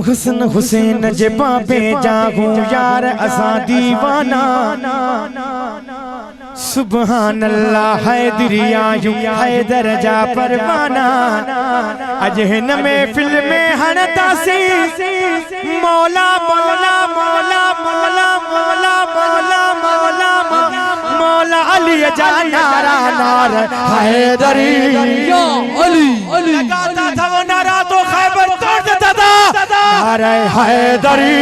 हुसन हुसैन जे बाबे जागू यार असा दीवाना सुबहान अल्लाह हैदरिया यू हैदर जा परवाना अज हिन में फिल्म हणदासी मौला मौला मौला मौला मौला मौला मौला मौला अली जा नारा नार हैदरी या अली अली लगाता था वो नारा तो खैबर तोड़ देता था नारे हैदरी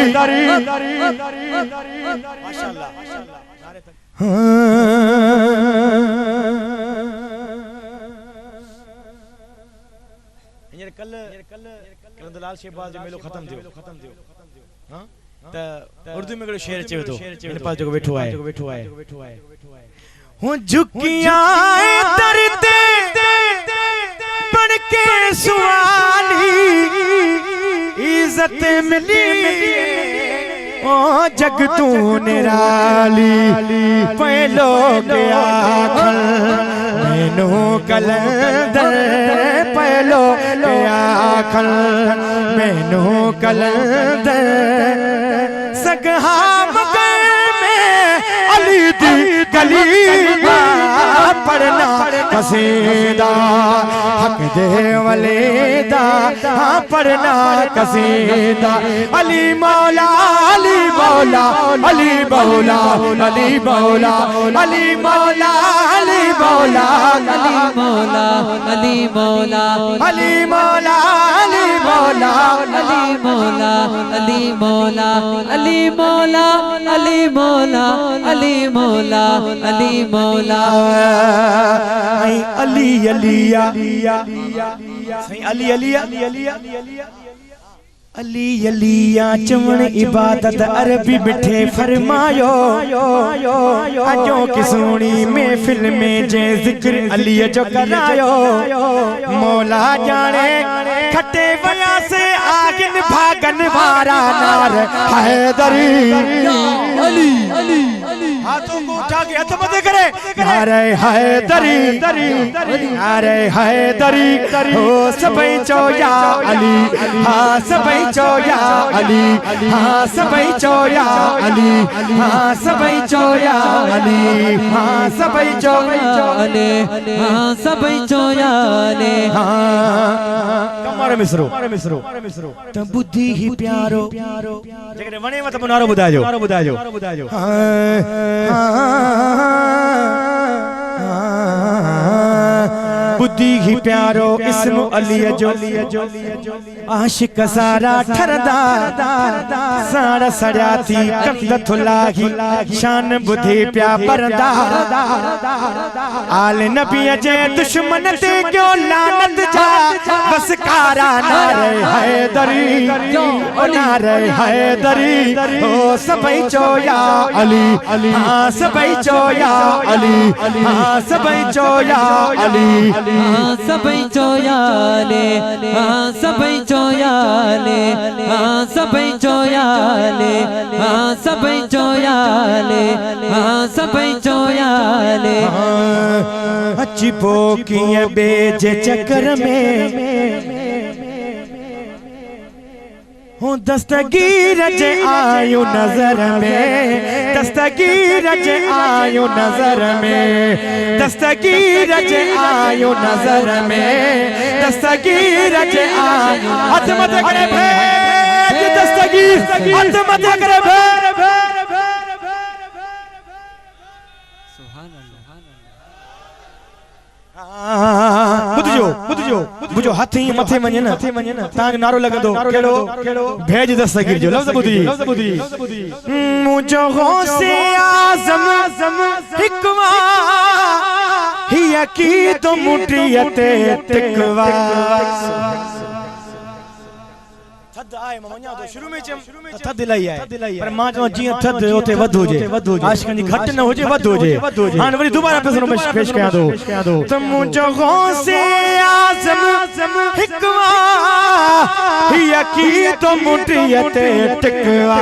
माशाल्लाह कल करंदलाल शहबाज जो मेलो खत्म थियो हां त उर्दू में कड़ो शेर चयो तो इन पास जो बैठो है हूं झुकियां दरते पढ़ के सुवाली इज्जत मिली ओ जग तू निराली पहलो गया खल मैनू कलंदर पहलो गया खल मैनू कलंदर सगहा मगर में अली दी गली पढ़ना कसीदा हक दे वलेदा पढ़ना कसीदा अली मौला अली मौला अली मौला अली मौला अली मौला अली मौला अली मौला अली मौला अली मौला अली मौला अली मौला अली मौला अली मौला अली मौला अली मौला अली मौला अली अलिया सही अली अलिया अली अलिया चवण इबादत अरबी बिठे फरमायो अजो की सोनी महफिल में जे जिक्र अली जो करायो मौला जाने खटे वया से आगिन भागन वारा नार हैदरी अली अली हाथों को उठा के हाथ मत करे नारे हैदरी नारे हैदरी हो सबई चोया अली हां सबई चोया अली हां सबई चोया अली हां सबई चोया अली हां सबई चोया अली हां सबई चोया अली हां कमर मिसरो त बुद्धि ही प्यारो जगरे वणे मत नारो बुधाजो बुद्धि ही प्यारो इस्म अली जो आशिक सारा ठरदा सारा सड़िया थी कंद थुलाही शान बुद्धि प्या परदा आल नबी जे दुश्मन ते क्यों लानत जा बस कारा नारे हैदरी ओ नारे हैदरी ओ सबई चोया अली हां सबई चोया अली हां सबई चोया अली हां सबई चोया ले हां सबई चोया ले हां सबई चोया ले हां सबई चोया ले हां सबई चोया ले अच्छी पोकियां बेजे चक्कर में हूँ दस्तगीर जे आयु नजर में दस्तगीर जे आयु नजर में दस्तगीर जे आयु नजर में दस्तगीर जे आयु हाथ मत करे भेद दस्तगीर हाथ मत करे भेद सुभान अल्लाह बुझो हाथी मथे वने ना तां नारो लगंदो केड़ो भेज दस्तगीर जो लफ्ज बुधी मुझो गौसे आजम हिकवा हिया की तो मुठियते तिकवा थद आए ममन्या तो शुरू में थद लाई आए पर मां जो जी थद ओते वध होजे आशिकन जी घट न होजे वध होजे हां वरी दोबारा पेश कया दो तुम जो गौसे आजम हिकवा हिया की तो मुठियते टिकवा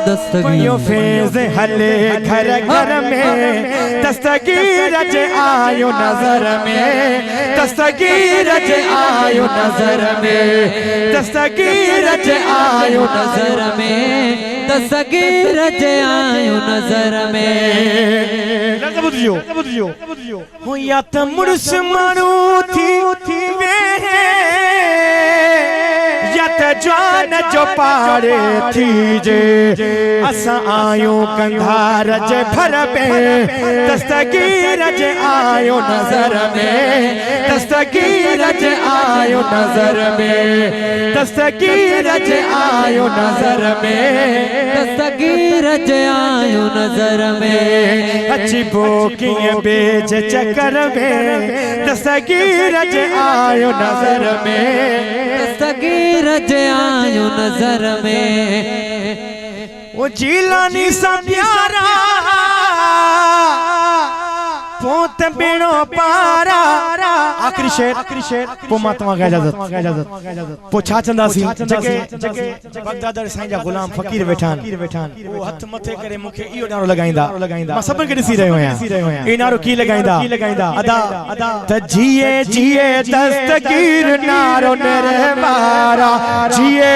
दस्तगीर फेज हले घर घर में दस्तगीर ज आयो नजर में दस्तगीर ज आयो नजर में दस्तगीर ज आयो नजर में दस्तगीर ज आयो नजर में हो या त मुर्स मानू थी वे या त जान जो पारे थी जे असा आयो कंधार जे भर पे दस्तगीर ज आयो नजर में दस्तगीर ज आयो नजर में दस्तगीर ज आयो नजर में दस्तगीर ज आयो नजर में अच्छी बोकियां बेच चक्कर में दस्तगीर ज आयो नजर में दस्तगीर ज आयो नजर में वो जीलानी सा प्यारा पोत बिनो पारा आखिरी शेर पो मातमा का इजाजत पो छा चंदा सी जके बगदादर साईं जा गुलाम फकीर वेठान वो हथ मथे करे मुखे इयो नारो लगाइंदा मां सबन के दिसी रहियो आहियां ई नारो की लगाइंदा अदा त जिए दस्तगीर नारो निर्वारा जिए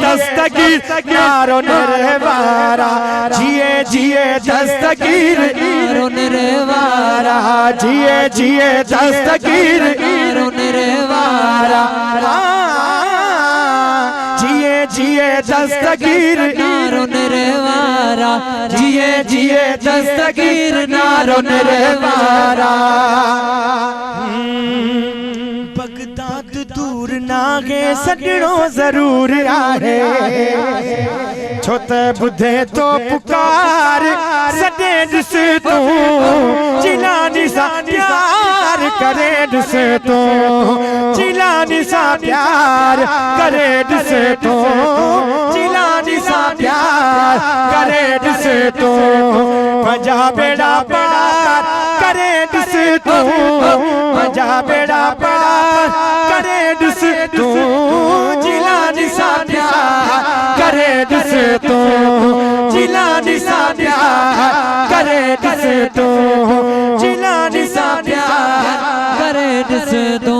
दस्तगीर नारो निर्वारा जिए दस्तगीर नारो निर्वारा जिए दस्तगीर नारो निर्वारा जिए दस्तगीर नारो निर्वारा जिए दस्तगीर नारो निर्वारा बगदाद दूर नागे सजणो जरूर आहे छो त बुधे तो पुकार सदे ॾिस तूं जिलानी सा प्यार करे ॾिस तूं जिलानी सा प्यार करे ॾिस तूं जिलानी सा प्यार करे ॾिस तूं पंजा बेड़ा पार करे ॾिस तूं पंजा बेड़ा पार करे ॾिस तूं जिलानी सा प्यार करे ॾिस तूं जिलानी सा प्यार करे ॾिस तूं जिलानी सा प्यार करे ॾिस तूं